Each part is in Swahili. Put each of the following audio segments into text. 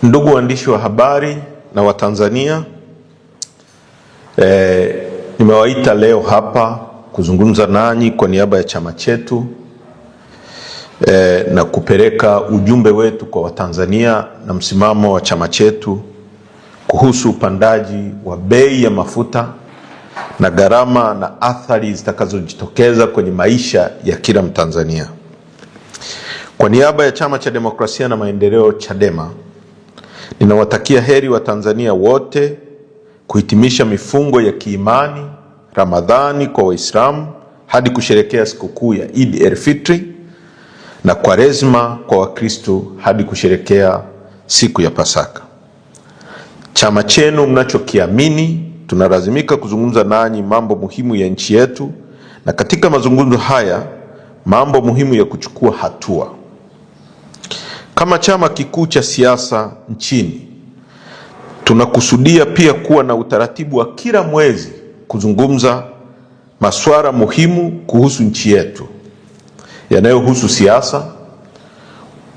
Ndugu waandishi wa habari na Watanzania, nimewaita leo hapa kuzungumza nanyi kwa niaba ya chama chetu na kupeleka ujumbe wetu kwa Watanzania na msimamo wa chama chetu kuhusu upandaji wa bei ya mafuta na gharama na athari zitakazojitokeza kwenye maisha ya kila Mtanzania. Kwa niaba ya Chama cha Demokrasia na Maendeleo Chadema, ninawatakia heri Watanzania wote kuhitimisha mifungo ya kiimani Ramadhani kwa Waislamu hadi kusherehekea sikukuu ya Eid el-Fitri na Kwaresma kwa Wakristo hadi kusherehekea siku ya Pasaka. Chama chenu mnachokiamini, tunalazimika kuzungumza nanyi mambo muhimu ya nchi yetu, na katika mazungumzo haya mambo muhimu ya kuchukua hatua. Kama chama kikuu cha siasa nchini, tunakusudia pia kuwa na utaratibu wa kila mwezi kuzungumza masuala muhimu kuhusu nchi yetu yanayohusu siasa,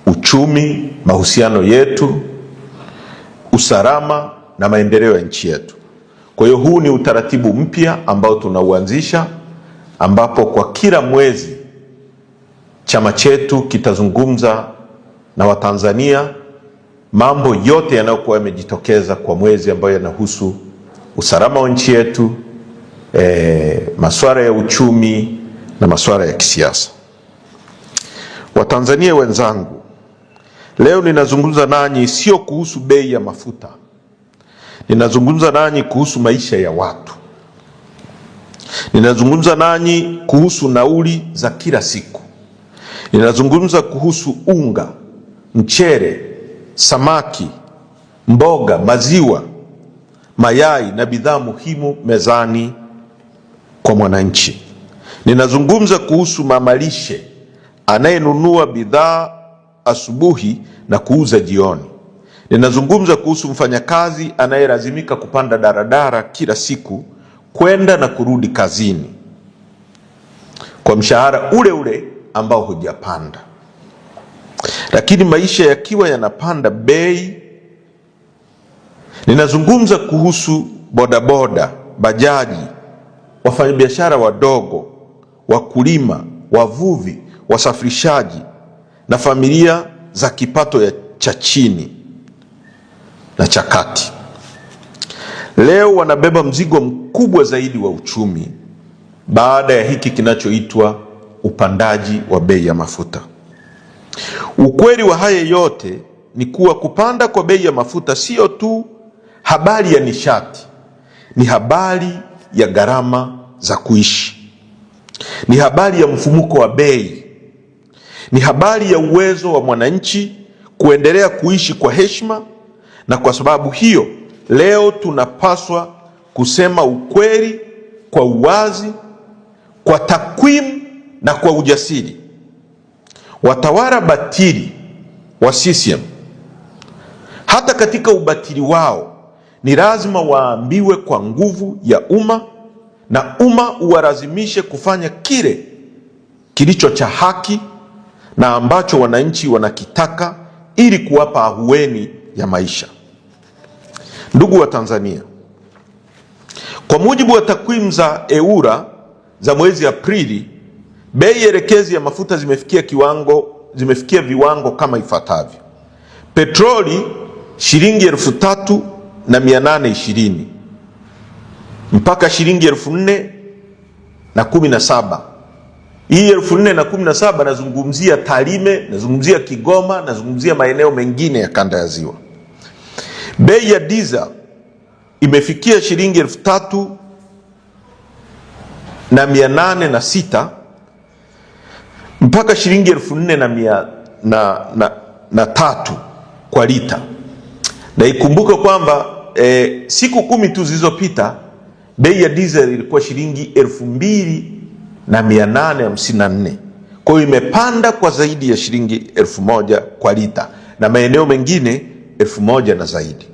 uchumi, mahusiano yetu, usalama na maendeleo ya nchi yetu. Kwa hiyo huu ni utaratibu mpya ambao tunauanzisha, ambapo kwa kila mwezi chama chetu kitazungumza na Watanzania mambo yote yanayokuwa yamejitokeza kwa mwezi ambayo yanahusu usalama wa nchi yetu, masuala ya uchumi na masuala ya kisiasa. Watanzania wenzangu, leo ninazungumza nanyi sio kuhusu bei ya mafuta. Ninazungumza nanyi kuhusu maisha ya watu. Ninazungumza nanyi kuhusu nauli za kila siku. Ninazungumza kuhusu unga, mchele, samaki, mboga, maziwa, mayai na bidhaa muhimu mezani kwa mwananchi. Ninazungumza kuhusu mamalishe anayenunua bidhaa asubuhi na kuuza jioni. Ninazungumza kuhusu mfanyakazi anayelazimika kupanda daradara kila siku kwenda na kurudi kazini kwa mshahara ule ule ambao hujapanda. Lakini maisha yakiwa yanapanda bei, ninazungumza kuhusu bodaboda, bajaji, wafanyabiashara wadogo, wakulima, wavuvi, wasafirishaji na familia za kipato cha chini na cha kati. Leo wanabeba mzigo mkubwa zaidi wa uchumi baada ya hiki kinachoitwa upandaji wa bei ya mafuta. Ukweli wa haya yote ni kuwa kupanda kwa bei ya mafuta sio tu habari ya nishati, ni habari ya gharama za kuishi, ni habari ya mfumuko wa bei, ni habari ya uwezo wa mwananchi kuendelea kuishi kwa heshima. Na kwa sababu hiyo leo tunapaswa kusema ukweli kwa uwazi, kwa takwimu na kwa ujasiri. Watawala batili wa CCM, hata katika ubatili wao, ni lazima waambiwe kwa nguvu ya umma, na umma uwalazimishe kufanya kile kilicho cha haki na ambacho wananchi wanakitaka ili kuwapa ahueni ya maisha. Ndugu wa Tanzania, kwa mujibu wa takwimu za EWURA za mwezi Aprili, bei elekezi ya mafuta zimefikia viwango kama ifuatavyo: petroli shilingi 3,820 mpaka shilingi 4,017. Hii 4,017 nazungumzia Tarime, nazungumzia Kigoma, nazungumzia maeneo mengine ya kanda ya Ziwa. Bei ya diesel imefikia shilingi 3,806 mpaka shilingi 4,003 kwa lita. Na ikumbuke kwamba siku 10 tu zilizopita bei ya diesel ilikuwa shilingi 2,854. Kwa hiyo imepanda kwa zaidi ya shilingi 1,000 kwa lita, na maeneo mengine 1,000 na zaidi.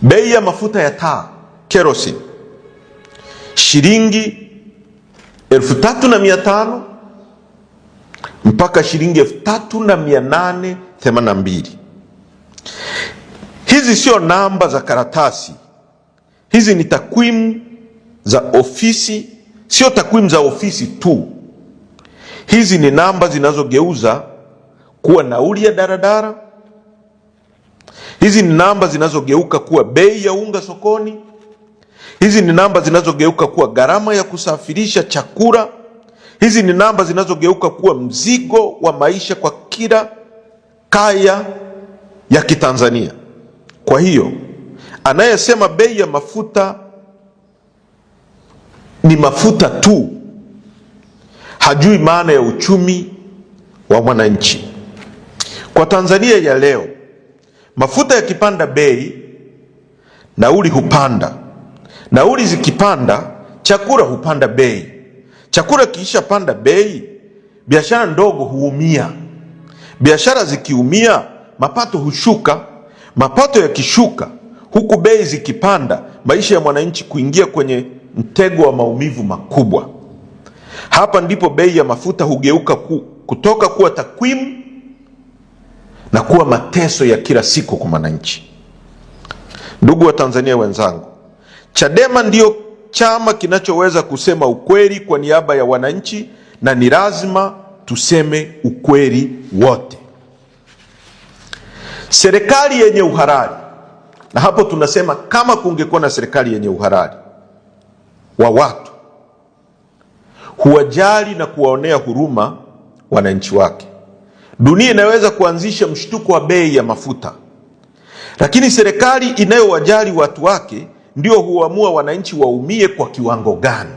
Bei ya mafuta ya taa kerosene shilingi 3,500 mpaka shilingi 3,882. Hizi sio namba za karatasi. Hizi ni takwimu za ofisi, sio takwimu za ofisi tu. Hizi ni namba zinazogeuza kuwa nauli ya daradara. Hizi ni namba zinazogeuka kuwa bei ya unga sokoni. Hizi ni namba zinazogeuka kuwa gharama ya kusafirisha chakula. Hizi ni namba zinazogeuka kuwa mzigo wa maisha kwa kila kaya ya Kitanzania. Kwa hiyo anayesema bei ya mafuta ni mafuta tu hajui maana ya uchumi wa mwananchi. Kwa Tanzania ya leo, mafuta yakipanda bei, nauli hupanda. Nauli zikipanda, chakula hupanda bei. Chakula kiisha panda bei, biashara ndogo huumia. Biashara zikiumia, mapato hushuka. Mapato yakishuka, huku bei zikipanda, maisha ya mwananchi kuingia kwenye mtego wa maumivu makubwa. Hapa ndipo bei ya mafuta hugeuka kutoka kuwa takwimu na kuwa mateso ya kila siku kwa mwananchi. Ndugu wa Tanzania wenzangu, Chadema ndio chama kinachoweza kusema ukweli kwa niaba ya wananchi, na ni lazima tuseme ukweli wote. Serikali yenye uhalali, na hapo tunasema kama kungekuwa na serikali yenye uhalali wa watu, huwajali na kuwaonea huruma wananchi wake, dunia inaweza kuanzisha mshtuko wa bei ya mafuta. Lakini serikali inayowajali watu wake ndio huamua wananchi waumie kwa kiwango gani.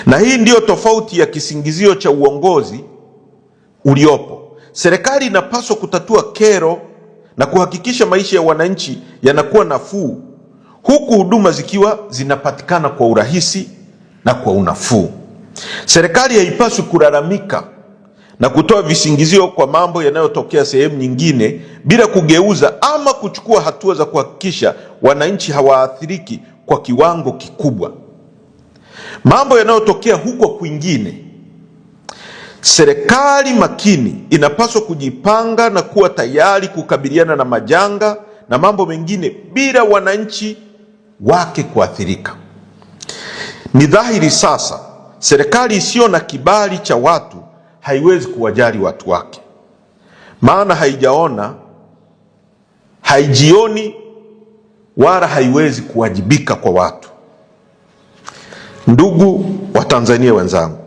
Na hii ndio tofauti ya kisingizio cha uongozi uliopo. Serikali inapaswa kutatua kero na kuhakikisha maisha ya wananchi yanakuwa nafuu, huku huduma zikiwa zinapatikana kwa urahisi na kwa unafuu. Serikali haipaswi kulalamika na kutoa visingizio kwa mambo yanayotokea sehemu nyingine bila kugeuza ama kuchukua hatua za kuhakikisha wananchi hawaathiriki kwa kiwango kikubwa. Mambo yanayotokea huko kwingine, serikali makini inapaswa kujipanga na kuwa tayari kukabiliana na majanga na mambo mengine bila wananchi wake kuathirika. Ni dhahiri sasa, serikali isiyo na kibali cha watu haiwezi kuwajali watu wake, maana haijaona, haijioni, wala haiwezi kuwajibika kwa watu. Ndugu wa Tanzania wenzangu,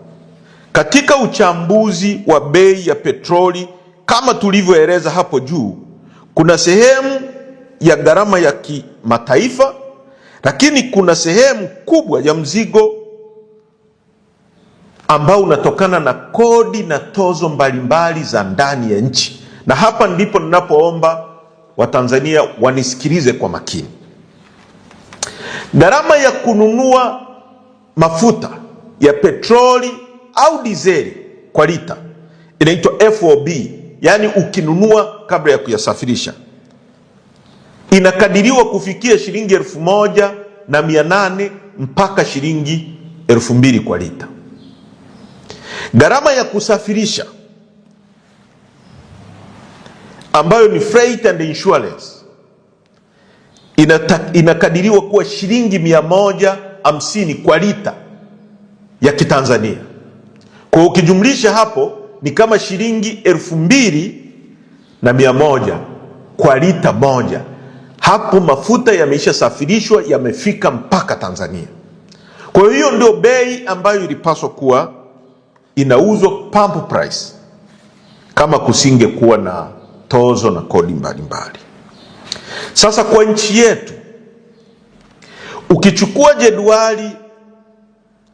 katika uchambuzi wa bei ya petroli kama tulivyoeleza hapo juu, kuna sehemu ya gharama ya kimataifa, lakini kuna sehemu kubwa ya mzigo ambao unatokana na kodi na tozo mbalimbali za ndani ya nchi. Na hapa ndipo ninapoomba Watanzania wanisikilize kwa makini. Gharama ya kununua mafuta ya petroli au dizeli kwa lita inaitwa FOB, yani ukinunua kabla ya kuyasafirisha, inakadiriwa kufikia shilingi 1,800 mpaka shilingi 2,000 kwa lita. Gharama ya kusafirisha ambayo ni freight and insurance inakadiriwa kuwa shilingi 150 kwa lita ya Kitanzania. Kwa ukijumlisha hapo ni kama shilingi 2,100 kwa lita moja. Hapo mafuta yameisha safirishwa, yamefika mpaka Tanzania. Kwa hiyo ndio bei ambayo ilipaswa kuwa inauzwa pump price kama kusinge kuwa na tozo na kodi mbalimbali. Sasa kwa nchi yetu, ukichukua jedwali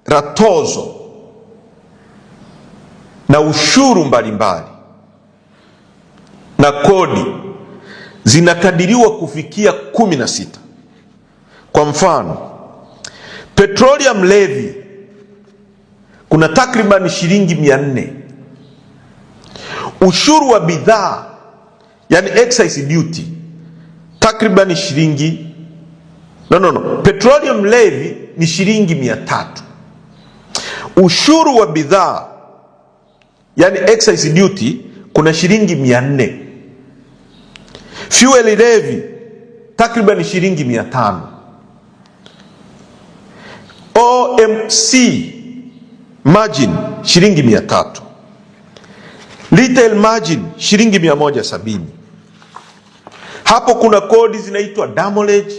la tozo na ushuru mbalimbali na kodi, zinakadiriwa kufikia 16. Kwa mfano, petroleum levy kuna takriban shilingi 400. Ushuru wa bidhaa, yani excise duty, takriban shilingi petroleum levy ni shilingi 300. Ushuru wa bidhaa, yani excise duty, kuna shilingi 400. Fuel levy takriban shilingi 500. OMC margin shilingi 300. Retail margin shilingi 170. Hapo kuna kodi zinaitwa demurrage,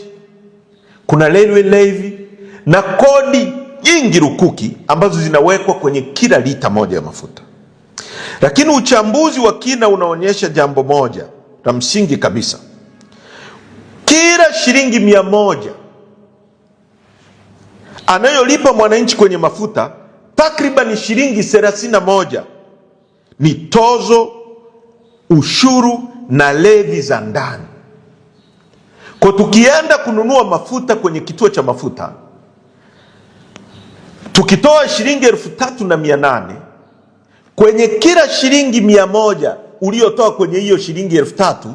kuna railway levy na kodi nyingi rukuki ambazo zinawekwa kwenye kila lita moja ya mafuta. Lakini uchambuzi wa kina unaonyesha jambo moja la msingi kabisa. Kila shilingi 100 anayolipa mwananchi kwenye mafuta, takriban shilingi 31 ni tozo, ushuru na levi za ndani. Kwa tukienda kununua mafuta kwenye kituo cha mafuta, tukitoa shilingi 3,800 kwenye kila shilingi 100 uliotoa kwenye hiyo shilingi 3,000,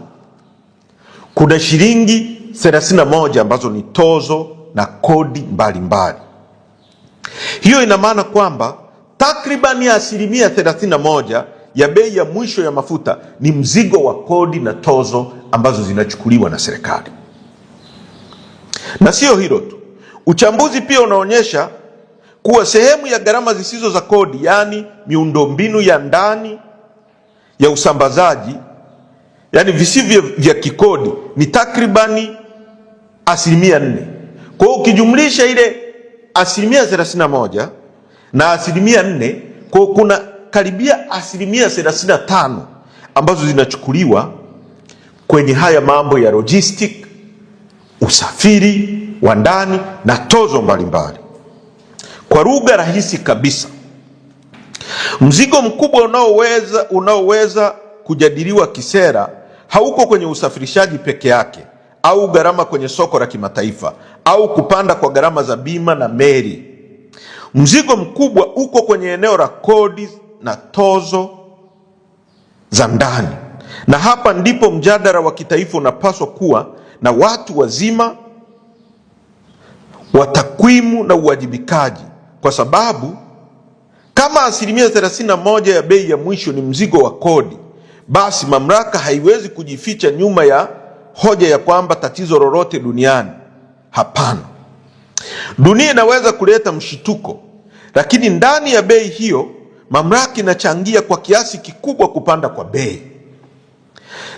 kuna shilingi 31 ambazo ni tozo na kodi mbalimbali. Hiyo ina maana kwamba takribani 31% ya bei ya mwisho ya mafuta ni mzigo wa kodi na tozo ambazo zinachukuliwa na serikali. Na sio hilo tu, uchambuzi pia unaonyesha kuwa sehemu ya gharama zisizo za kodi, yani miundombinu ya ndani ya usambazaji, yani visivyo vya kikodi, ni takribani 4%. Kwa hiyo ukijumlisha ile 31% na 4%, kwa kuna karibia 35% ambazo zinachukuliwa kwenye haya mambo ya logistic, usafiri wa ndani na tozo mbalimbali. Kwa lugha rahisi kabisa, mzigo mkubwa unaoweza kujadiliwa kisera hauko kwenye usafirishaji peke yake, au gharama kwenye soko la kimataifa, au kupanda kwa gharama za bima na meli. Mzigo mkubwa uko kwenye eneo la kodi na tozo za ndani. Na hapa ndipo mjadala wa kitaifa unapaswa kuwa na watu wazima wa takwimu na uwajibikaji, kwa sababu kama 31% ya bei ya mwisho ni mzigo wa kodi, basi mamlaka haiwezi kujificha nyuma ya hoja ya kwamba tatizo lolote duniani. Hapana. Dunia inaweza kuleta mshituko, lakini ndani ya bei hiyo mamlaka inachangia kwa kiasi kikubwa kupanda kwa bei.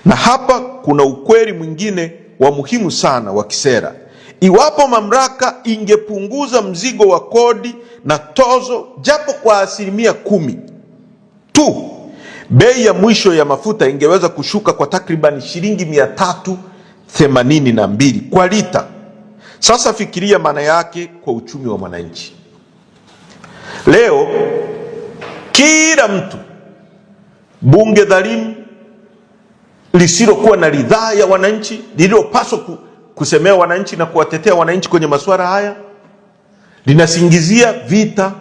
Na hapa kuna ukweli mwingine wa muhimu sana wa kisera. Iwapo mamlaka ingepunguza mzigo wa kodi na tozo japo kwa 10% tu, bei ya mwisho ya mafuta ingeweza kushuka kwa takriban shilingi 382 kwa lita. Sasa fikiria maana yake kwa uchumi wa mwananchi. Leo kila mtu, bunge dhalimu lisilokuwa na ridhaa ya wananchi, lililopaswa kusemea wananchi na kuwatetea wananchi kwenye masuala haya, linasingizia vita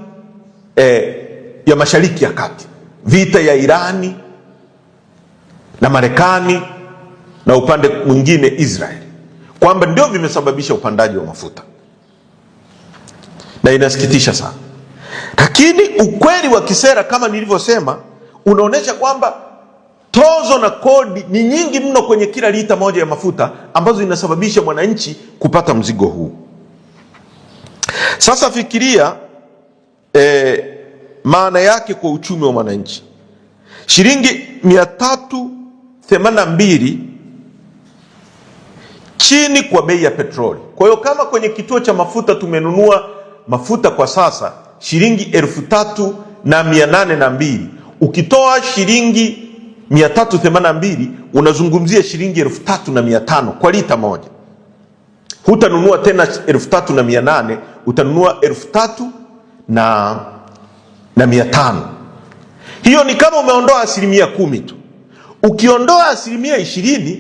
ya Mashariki ya Kati, vita ya Irani na Marekani na upande mwingine Israeli, kwamba ndio vimesababisha upandaji wa mafuta. Na inasikitisha sana. Lakini ukweli wa kisera kama nilivyosema unaonyesha kwamba tozo na kodi ni nyingi mno kwenye kila lita moja ya mafuta, ambazo inasababisha mwananchi kupata mzigo huu. Sasa fikiria maana yake kwa uchumi wa mwananchi. Shilingi 382 chini kwa bei ya petroli. Kwa hiyo kama kwenye kituo cha mafuta tumenunua mafuta kwa sasa shilingi 3,802, ukitoa shilingi 382 unazungumzia shilingi 3,500 kwa lita moja. Hutanunua tena 3,800, utanunua 3,500. Hiyo ni kama umeondoa 10% tu. Ukiondoa 20%,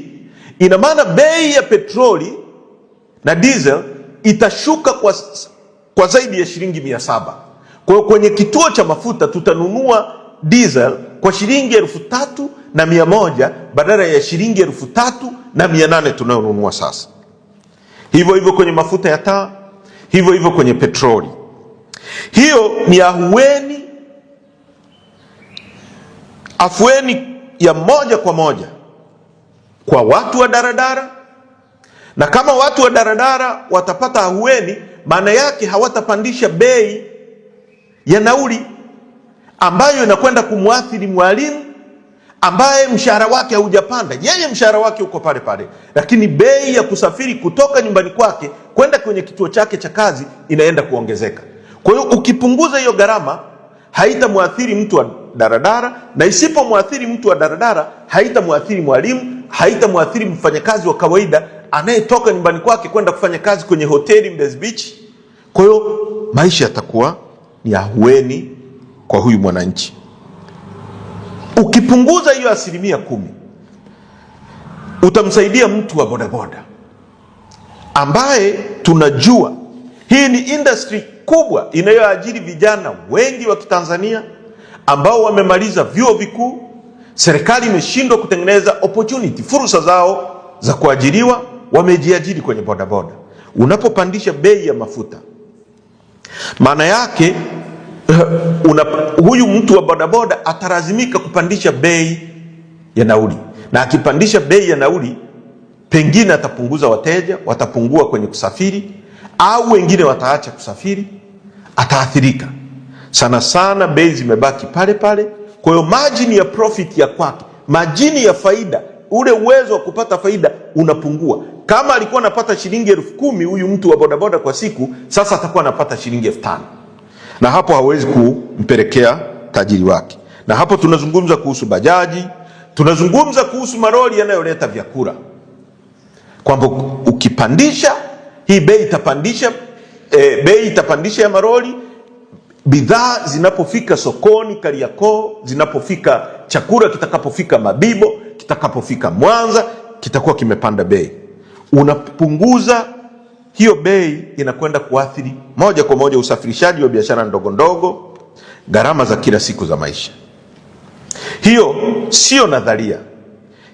ina maana bei ya petroli na diesel itashuka kwa zaidi ya shilingi 700. Kwa hiyo kwenye kituo cha mafuta tutanunua diesel kwa shilingi 3,100 badala ya shilingi 3,800 tunayonunua sasa. Hivyo hivyo kwenye mafuta ya taa, hivyo hivyo kwenye petroli. Hiyo ni afueni ya moja kwa moja kwa watu wa daradara, na kama watu wa daradara watapata ahueni, maana yake hawatapandisha bei ya nauli ambayo inakwenda kumwathiri mwalimu ambaye mshahara wake haujapanda. Yeye mshahara wake uko pale pale, lakini bei ya kusafiri kutoka nyumbani kwake kwenda kwenye kituo chake cha kazi inaenda kuongezeka. Kwa hiyo ukipunguza hiyo gharama, haitamwathiri mtu wa daradara, na isipomwathiri mtu wa daradara, haitamwathiri mwalimu, haitamwathiri mfanyakazi wa kawaida anayetoka nyumbani kwake kwenda kufanya kazi kwenye hoteli Mbezi Beach. Kwa hiyo maisha yatakuwa ni ahueni kwa huyu mwananchi. Ukipunguza hiyo 10%, utamsaidia mtu wa bodaboda ambaye tunajua hii ni industry kubwa inayoajiri vijana wengi wa Kitanzania ambao wamemaliza vyuo vikuu. Serikali imeshindwa kutengeneza opportunity, fursa zao za kuajiriwa, wamejiajiri kwenye bodaboda. Unapopandisha bei ya mafuta, maana yake huyu mtu wa bodaboda atalazimika kupandisha bei ya nauli, na akipandisha bei ya nauli, pengine atapunguza wateja, watapungua kwenye kusafiri, au wengine wataacha kusafiri, ataathirika. Sana sana bei zimebaki pale pale. Kwa hiyo margin ya profit ya kwake, margin ya faida, ule uwezo wa kupata faida unapungua. Kama alikuwa anapata shilingi 10,000 huyu mtu wa bodaboda kwa siku, sasa atakuwa anapata shilingi 5,000, na hapo hawezi kumpelekea tajiri wake. Na hapo tunazungumza kuhusu bajaji, tunazungumza kuhusu maroli yanayoleta vyakula, kwamba ukipandisha hii bei itapandisha ya maroli. Bidhaa zinapofika sokoni Kariakoo, zinapofika chakula kitakapofika Mabibo, kitakapofika Mwanza, kitakuwa kimepanda bei. Unapunguza hiyo bei, inakwenda kuathiri moja kwa moja usafirishaji wa biashara ndogo ndogo, gharama za kila siku za maisha. Hiyo sio nadharia,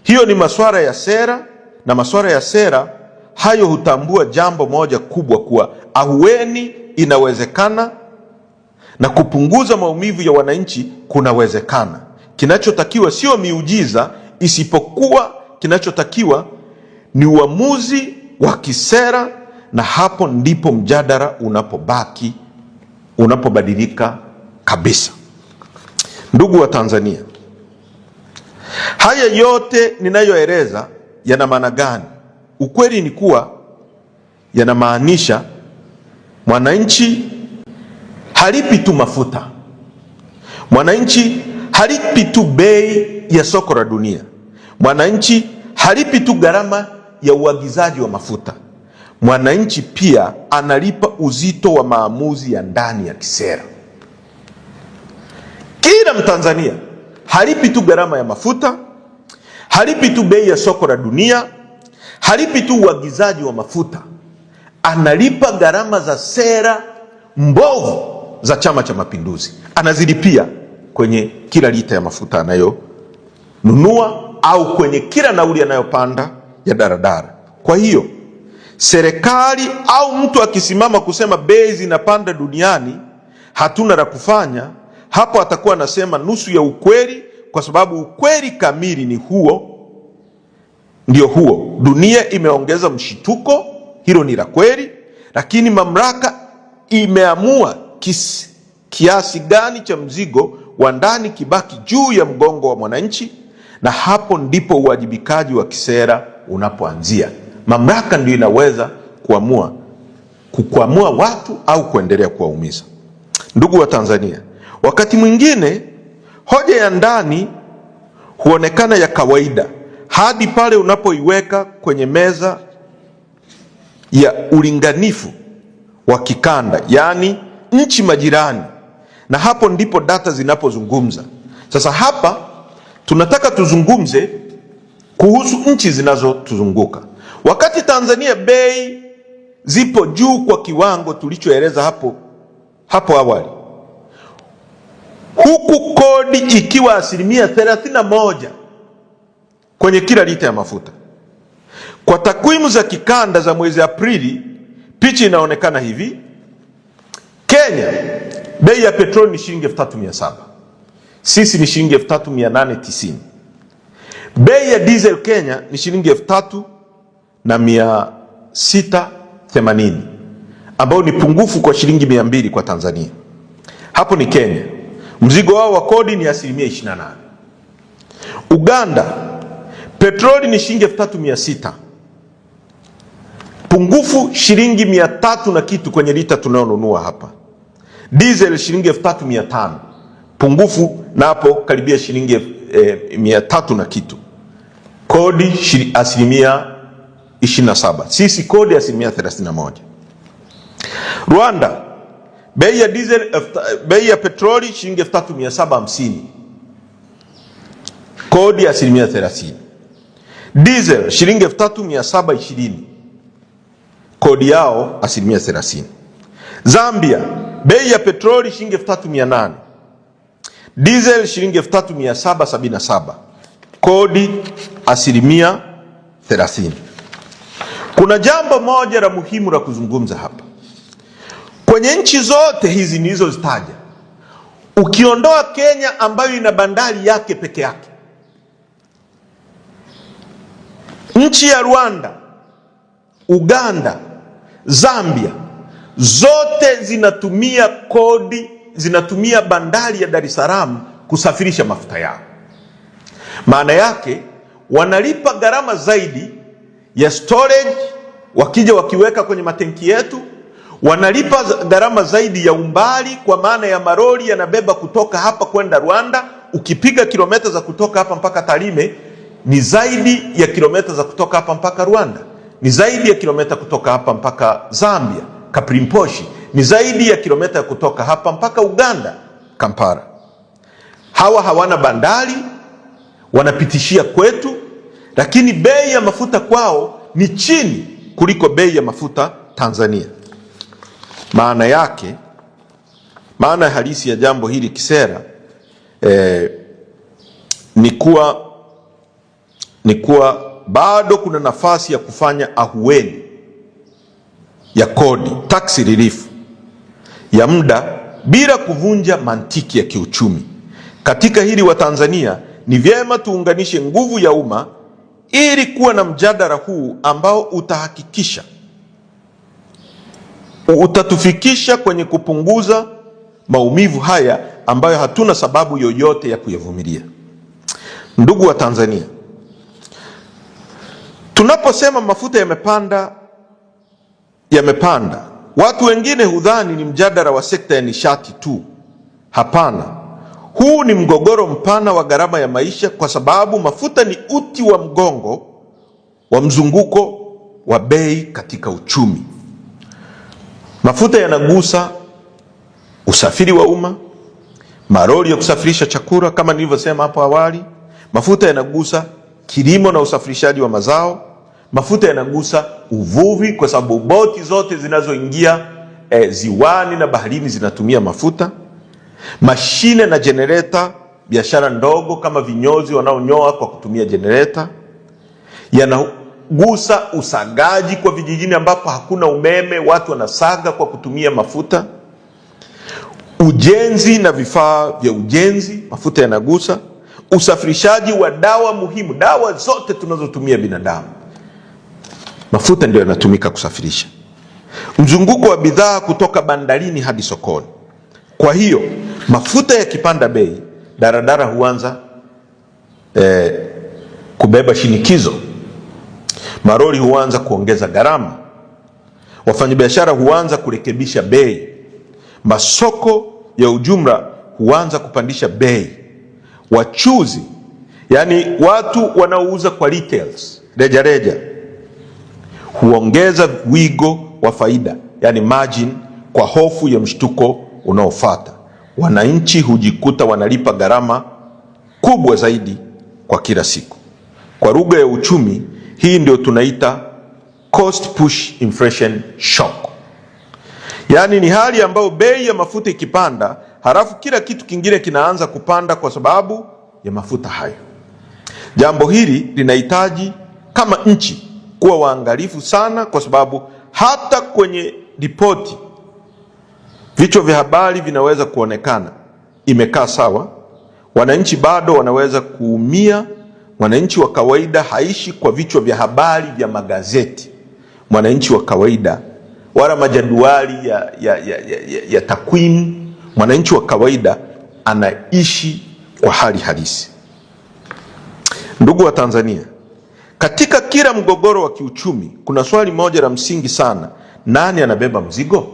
hiyo ni masuala ya sera, na masuala ya sera hayo hutambua jambo moja kubwa, kuwa ahueni inawezekana na kupunguza maumivu ya wananchi kunawezekana. Kinachotakiwa sio miujiza, isipokuwa kinachotakiwa ni uamuzi wa kisera, na hapo ndipo mjadala unapobadilika kabisa. Ndugu wa Tanzania, haya yote ninayoeleza yana maana gani? Ukweli ni kuwa yanamaanisha mwananchi halipi tu mafuta, mwananchi halipi tu bei ya soko la dunia, mwananchi halipi tu gharama ya uagizaji wa mafuta, mwananchi pia analipa uzito wa maamuzi ya ndani ya kisera. Kila Mtanzania halipi tu gharama ya mafuta, halipi tu bei ya soko la dunia, halipi tu uagizaji wa mafuta, analipa gharama za sera mbovu za Chama cha Mapinduzi. Anazilipia kwenye kila lita ya mafuta anayonunua, au kwenye kila nauli anayopanda ya daradara. Kwa hiyo serikali au mtu akisimama kusema bei zinapanda duniani, hatuna la kufanya, hapo atakuwa anasema nusu ya ukweli, kwa sababu ukweli kamili ni huo, ndio huo. Dunia imeongeza mshituko, hilo ni la kweli, lakini mamlaka imeamua kiasi gani cha mzigo wa ndani kibaki juu ya mgongo wa mwananchi, na hapo ndipo uwajibikaji wa kisera unapoanzia. Mamlaka ndio inaweza kuamua watu au kuendelea kuwaumiza. Ndugu wa Tanzania, wakati mwingine hoja ya ndani huonekana ya kawaida hadi pale unapoiweka kwenye meza ya ulinganifu wa kikanda, yani nchi majirani, na hapo ndipo data zinapozungumza. Sasa hapa tunataka tuzungumze kuhusu nchi zinazotuzunguka. Wakati Tanzania bei zipo juu kwa kiwango tulichoeleza hapo awali, huku kodi ikiwa 31% kwenye kila lita ya mafuta. Kwa takwimu za kikanda za mwezi Aprili, picha inaonekana hivi. Kenya, bei ya petroli ni shilingi 3,700. Sisi ni shilingi 3,890. Bei ya diesel Kenya ni shilingi 3,680 ambao ni pungufu kwa shilingi 200 kwa Tanzania. Hapo ni Kenya. Mzigo wao wa kodi ni 28%. Uganda, petroli ni shilingi 3,600. Pungufu shilingi 300 na kitu kwenye lita tunayonunua hapa. Diesel shilingi 3,500. Pungufu na hapo karibia shilingi 300 na kitu. Kodi 27%. Sisi kodi 31%. Rwanda, bei ya diesel, bei ya petroli shilingi 3,750. Kodi 30%. Diesel shilingi 3,720. Kodi yao 30%. Zambia, bei ya petroli shilingi 3,800. Diesel shilingi 3,777. Kodi 30%. Kuna jambo moja la muhimu la kuzungumza hapa. Kwenye nchi zote hizi nilizozitaja, ukiondoa Kenya ambayo ina bandari yake peke yake, nchi ya Rwanda, Uganda, Zambia, zote zinatumia kodi, zinatumia bandari ya Dar es Salaam kusafirisha mafuta yao. Maana yake wanalipa gharama zaidi ya storage, wakija wakiweka kwenye matenki yetu, wanalipa gharama zaidi ya umbali, kwa maana ya maroli yanabeba kutoka hapa kwenda Rwanda. Ukipiga kilomita za kutoka hapa mpaka Tarime ni zaidi ya kilomita za kutoka hapa mpaka Rwanda, ni zaidi ya kilomita kutoka hapa mpaka Zambia Kaprimposhi, ni zaidi ya kilomita kutoka hapa mpaka Uganda Kampala. Hawa hawana bandari, wanapitishia kwetu, lakini bei ya mafuta kwao ni chini kuliko bei ya mafuta Tanzania. Maana yake, maana halisi ya jambo hili kisera ni kuwa bado kuna nafasi ya kufanya ahueni ya kodi, tax relief ya muda, bila kuvunja mantiki ya kiuchumi. Katika hili wa Tanzania ni vyema tuunganishe nguvu ya umma ili kuwa na mjadala huu ambao utahakikisha, utatufikisha kwenye kupunguza maumivu haya ambayo hatuna sababu yoyote ya kuyavumilia. Ndugu wa Tanzania, tunaposema mafuta yamepanda, watu wengine hudhani ni mjadala wa sekta ya nishati tu. Hapana, huu ni mgogoro mpana wa gharama ya maisha, kwa sababu mafuta ni uti wa mgongo wa mzunguko wa bei katika uchumi. Mafuta yanagusa usafiri wa umma, maroli ya kusafirisha chakula kama nilivyosema hapo awali. Mafuta yanagusa kilimo na usafirishaji wa mazao. Mafuta yanagusa uvuvi, kwa sababu boti zote zinazoingia ziwani na baharini zinatumia mafuta. Mashine na generator, biashara ndogo kama vinyozi wanaonyoa kwa kutumia generator. Yanagusa usagaji kwa vijijini ambapo hakuna umeme, watu wanasaga kwa kutumia mafuta. Ujenzi na vifaa vya ujenzi, mafuta yanagusa. Usafirishaji wa dawa muhimu, dawa zote tunazotumia binadamu, mafuta ndio yanatumika kusafirisha. Mzunguko wa bidhaa kutoka bandarini hadi sokoni. Kwa hiyo mafuta yakipanda bei, daradara huanza kubeba shinikizo, maroli huanza kuongeza gharama, wafanyabiashara huanza kurekebisha bei, masoko ya ujumla huanza kupandisha bei, wachuzi, yani watu wanaouza kwa retails, reja huongeza wigo wa faida, yani margin, kwa hofu ya mshtuko unaofuata. Wananchi hujikuta wanalipa gharama kubwa zaidi kwa kila siku. Kwa lugha ya uchumi, hii ndio tunaita cost push inflation shock. Yani ni hali ambayo bei ya mafuta ikipanda, halafu kila kitu kingine kinaanza kupanda kwa sababu ya mafuta hayo. Jambo hili linahitaji kama nchi kuwa waangalifu sana, kwa sababu hata kwenye ripoti, vichwa vya habari vinaweza kuonekana imekaa sawa, wananchi bado wanaweza kuumia Mwananchi wa kawaida haishi kwa vichwa vya habari vya magazeti. Mwananchi wa kawaida wala majadwali ya takwimu. Mwananchi wa kawaida anaishi kwa hali halisi. Ndugu wa Tanzania, katika kila mgogoro wa kiuchumi kuna swali moja la msingi sana: nani anabeba mzigo?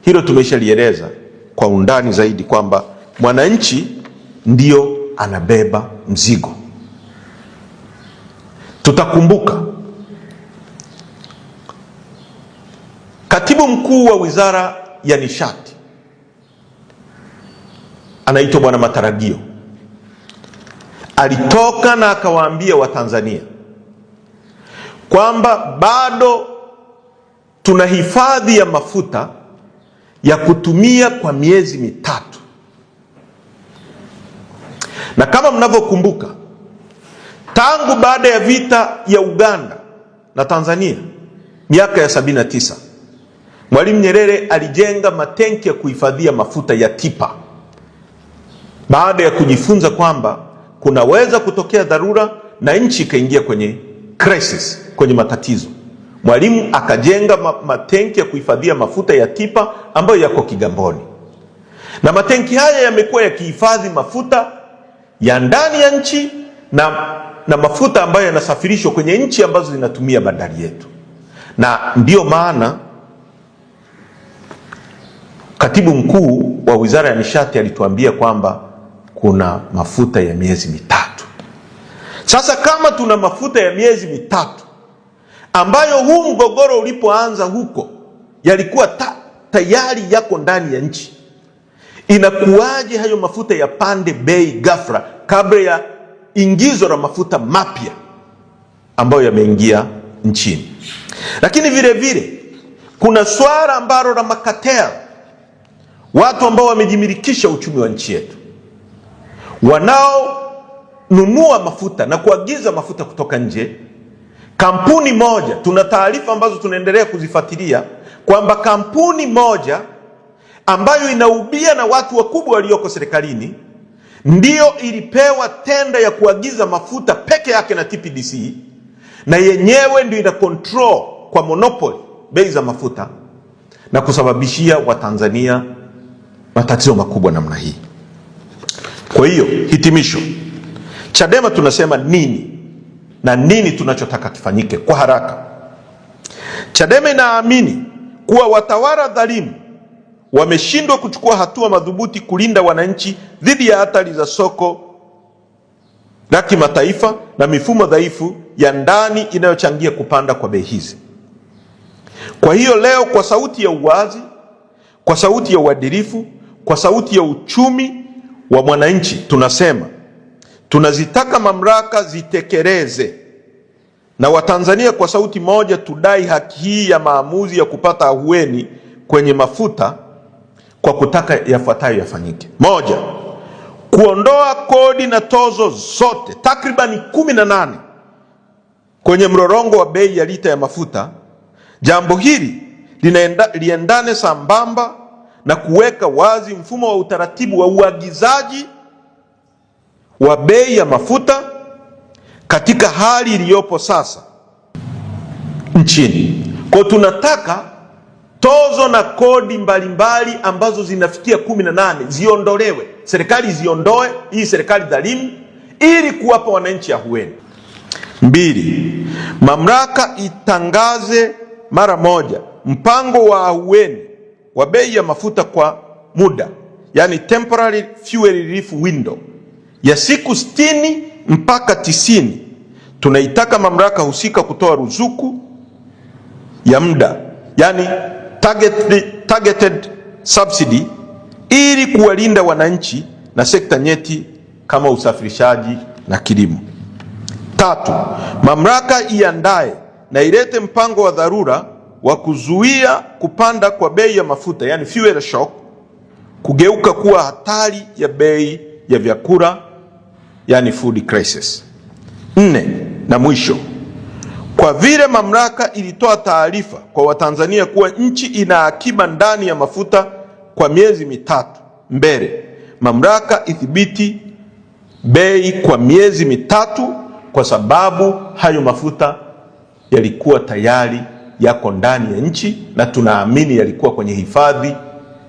Hilo tumeshalieleza kwa undani zaidi kwamba mwananchi ndio anabeba mzigo. Tutakumbuka Katibu Mkuu wa Wizara ya Nishati anaitwa Bwana Mataragio alitoka na akawaambia Watanzania kwamba bado tuna hifadhi ya mafuta ya kutumia kwa miezi mitatu. Na kama mnavyokumbuka, tangu baada ya vita ya Uganda na Tanzania miaka ya 79, Mwalimu Nyerere alijenga matenki ya kuhifadhia mafuta ya Tipa, baada ya kujifunza kwamba kunaweza kutokea dharura na nchi ikaingia kwenye crisis, kwenye matatizo. Mwalimu akajenga matenki ya kuhifadhia mafuta ya Tipa ambayo yako Kigamboni, na matenki haya yamekuwa yakihifadhi mafuta ya ndani ya nchi na mafuta ambayo yanasafirishwa kwenye nchi ambazo zinatumia bandari yetu. Na ndiyo maana Katibu Mkuu wa Wizara ya Nishati alituambia kwamba kuna mafuta ya miezi mitatu. Sasa kama tuna mafuta ya miezi mitatu ambayo huu mgogoro ulipoanza huko yalikuwa tayari yako ndani ya nchi, inakuwaje hayo mafuta yapande bei ghafla kabla ya ingizo la mafuta mapya ambayo yameingia nchini? Lakini vile vile kuna swala ambalo la makatel, watu ambao wamejimilikisha uchumi wa nchi yetu, wanaonunua mafuta na kuagiza mafuta kutoka nje. Kampuni moja, tuna taarifa ambazo tunaendelea kuzifuatilia kwamba kampuni moja ambayo inaubia na watu wakubwa walioko serikalini ndio ilipewa tenda ya kuagiza mafuta peke yake na TPDC, na yenyewe ndio ina control kwa monopoly bei za mafuta na kusababishia Watanzania matatizo makubwa namna hii. Kwa hiyo hitimisho, Chadema tunasema nini na nini tunachotaka kifanyike kwa haraka? Chadema inaamini kuwa watawala dhalimu wameshindwa kuchukua hatua madhubuti kulinda wananchi dhidi ya hatari za soko la kimataifa na mifumo dhaifu ya ndani inayochangia kupanda kwa bei hizi. Kwa hiyo leo, kwa sauti ya uwazi, kwa sauti ya uadilifu, kwa sauti ya uchumi wa mwananchi, tunasema tunazitaka mamlaka zitekeleze, na Watanzania kwa sauti moja tudai haki hii ya maamuzi ya kupata ahueni kwenye mafuta kwa kutaka yafuatayo yafanyike. Moja, kuondoa kodi na tozo zote takribani 18 kwenye mrorongo wa bei ya lita ya mafuta. Jambo hili liendane sambamba na kuweka wazi mfumo wa utaratibu wa uagizaji wa bei ya mafuta katika hali iliyopo sasa nchini. Kwa tunataka tozo na kodi mbalimbali ambazo zinafikia 18 ziondolewe, serikali ziondoe, hii serikali dhalimu, ili kuwapa wananchi ahueni. 2, mamlaka itangaze mara moja mpango wa ahueni wa bei ya mafuta kwa muda, yani temporary fuel relief window ya siku 60 mpaka 90. Tunaitaka mamlaka husika kutoa ruzuku ya muda, yani targeted subsidy, ili kuwalinda wananchi na sekta nyeti kama usafirishaji na kilimo. 3, mamlaka iandae na ilete mpango wa dharura wa kuzuia kupanda kwa bei ya mafuta, yani fuel shock, kugeuka kuwa hatari ya bei ya vyakula, yani food crisis. 4, na mwisho, kwa vile mamlaka ilitoa taarifa kwa Watanzania kuwa nchi ina akiba ndani ya mafuta kwa miezi mitatu mbele, mamlaka ithibiti bei kwa miezi mitatu kwa sababu hayo mafuta yalikuwa tayari yako ndani ya nchi na tunaamini yalikuwa kwenye hifadhi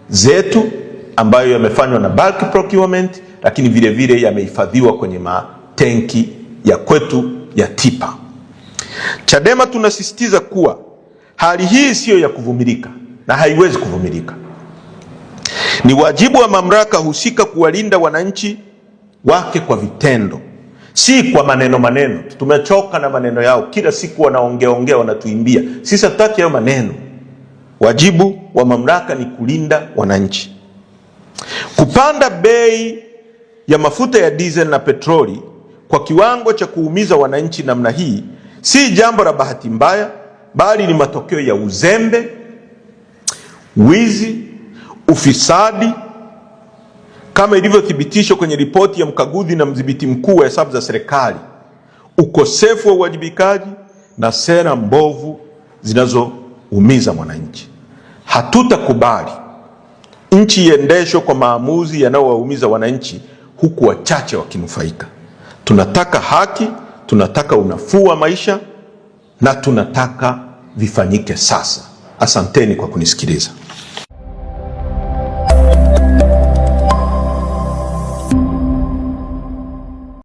zetu ambayo yamefanywa na bulk procurement, lakini vile vile yamehifadhiwa kwenye matenki ya kwetu ya TIPA. Chadema tunasisitiza kuwa hali hii siyo ya kuvumilika na haiwezi kuvumilika. Ni wajibu wa mamlaka husika kuwalinda wananchi wake kwa vitendo, si kwa maneno. Tumechoka na maneno yao, kila siku wanaongea wanatuimbia. Sisi hatutaki hayo maneno. Wajibu wa mamlaka ni kulinda wananchi. Kupanda bei ya mafuta ya diesel na petroli kwa kiwango cha kuumiza wananchi namna hii si jambo la bahati mbaya, bali ni matokeo ya uzembe, wizi, ufisadi, kama ilivyothibitishwa kwenye ripoti ya mkaguzi na mdhibiti mkuu wa hesabu za serikali, ukosefu wa uwajibikaji na sera mbovu zinazoumiza mwananchi. Hatutakubali nchi iendeshwe kwa maamuzi yanayowaumiza wananchi huku wachache wakinufaika. Tunataka haki, tunataka unafuu wa maisha na tunataka vifanyike sasa. Asanteni kwa kunisikiliza.